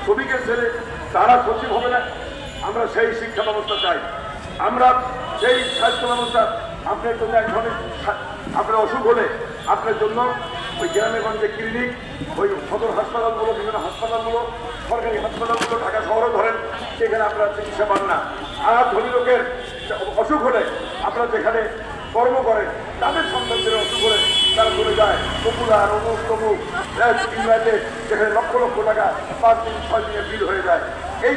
শ্রমিকের ছেলে তারা সচিব হবে না। আমরা সেই শিক্ষা ব্যবস্থা চাই, আমরা সেই স্বাস্থ্য ব্যবস্থা। আপনার জন্য এক ধরনের আপনার অসুখ হলে আপনার জন্য ওই গ্রামে গঞ্জে ক্লিনিক, ওই সদর হাসপাতালগুলো, বিভিন্ন হাসপাতালগুলো, সরকারি হাসপাতালগুলো ঢাকা শহরে ধরেন, সেখানে আপনারা চিকিৎসা পান না। আর ধনী লোকের অসুখ হলে আপনারা যেখানে কর্ম করেন তাদের সন্তানদের অসুখ হলে তারা চলে যায় পপুলার অমুক তমুক ইংল্যান্ডে, যেখানে লক্ষ লক্ষ টাকা 5 দিন 6 দিনের বিল হয়ে যায়। এই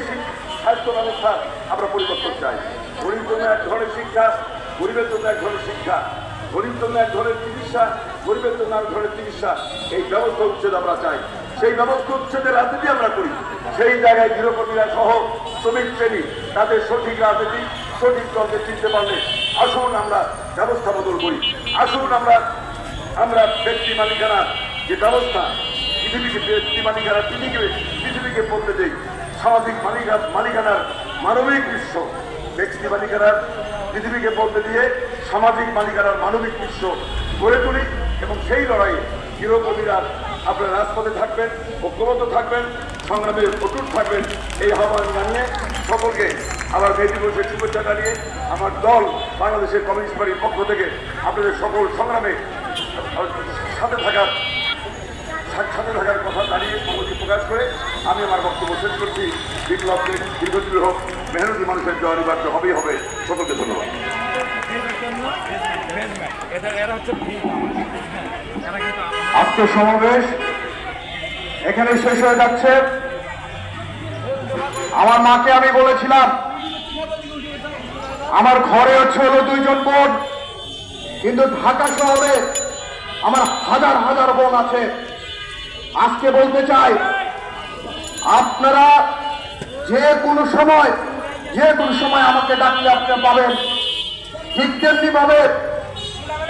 স্বাস্থ্য ব্যবস্থা আমরা পরিবর্তন চাই। গরিব জন্য এক ধরনের শিক্ষা, গরিবের জন্য এক ধরনের শিক্ষা, গরিব জন্য এক ধরনের চিকিৎসা, গরিবের জন্য এক ধরনের চিকিৎসা। এই ব্যবস্থা উচ্ছেদ আমরা চাই। সেই ব্যবস্থা উচ্ছেদের রাজনীতি আমরা করি। সেই জায়গায় গৃহপতিরা সহ শ্রমিক শ্রেণী তাদের সঠিক রাজনীতি, সঠিক দলকে চিনতে পারলে আসুন আমরা ব্যবস্থা বদল করি। আসুন আমরা ব্যক্তি মালিকানার যে ব্যবস্থা, পৃথিবীকে ব্যক্তি মালিকানার পৃথিবীকে বলতে দেই সামাজিক মালিকানার মানবিক বিশ্ব। ব্যক্তি মালিকানার পৃথিবীকে বলতে দিয়ে সামাজিক মালিকানার মানবিক বিশ্ব গড়ে তুলি এবং সেই লড়াইয়ে গৃহপতিরা আপনারা রাজপথে থাকবেন, ঐক্যবদ্ধ থাকবেন, সংগ্রামে অটুট থাকবেন। এই আহ্বান জানিয়ে সকলকে আবার মে দিবসের শুভেচ্ছা জানিয়ে আমার দল বাংলাদেশের কমিউনিস্ট পার্টির পক্ষ থেকে আপনাদের সকল সংগ্রামে সাথে থাকার কথা জানিয়ে সম্মতি প্রকাশ করে আমি আমার বক্তব্য শেষ করছি। বিপ্লবকে দীর্ঘদিন হোক, মেহনতি মানুষের জয় অনিবার্য হবেই হবে। সকলকে ধন্যবাদ। আজকের সমাবেশ এখানে শেষ হয়ে যাচ্ছে। আমার মাকে আমি বলেছিলাম আমার ঘরে হলো 2 জন বোন, কিন্তু ঢাকা শহরে আমার হাজার হাজার বোন আছে। আজকে বলতে চাই, আপনারা যে কোনো সময় আমাকে ডাকলে আপনি পাবেন। ঠিক তেমনি ভাবে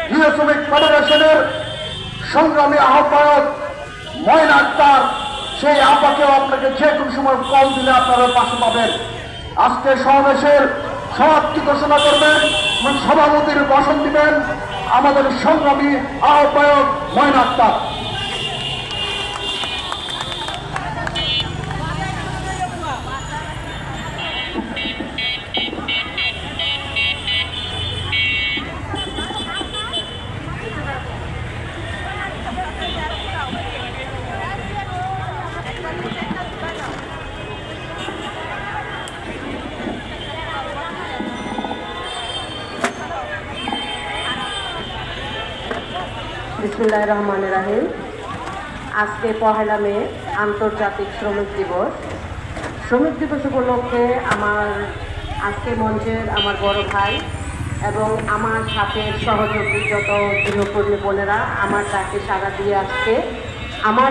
গৃহ শ্রমিক ফেডারেশনের সংগ্রামী আহ্বায়ক ময়না আক্তার, সেই আপাকেও আপনাকে যে কোনো সময় কল দিলে আপনারা পাশে পাবেন। আজকে সমাবেশের সমাপ্তি ঘোষণা করবেন এবং সভাপতির ভাষণ দিবেন আমাদের সংগ্রামী আহ্বায়ক ময়না আক্তার। বিসমিল্লাহির রহমানির রহিম। আজকে 1 মে আন্তর্জাতিক শ্রমিক দিবস। শ্রমিক দিবস উপলক্ষে আজকে মঞ্চের আমার বড় ভাই এবং আমার সাথে সহযোগী যত গৃহকর্মী বোনেরা আমার ডাকে সাড়া দিয়ে আসছে। আমার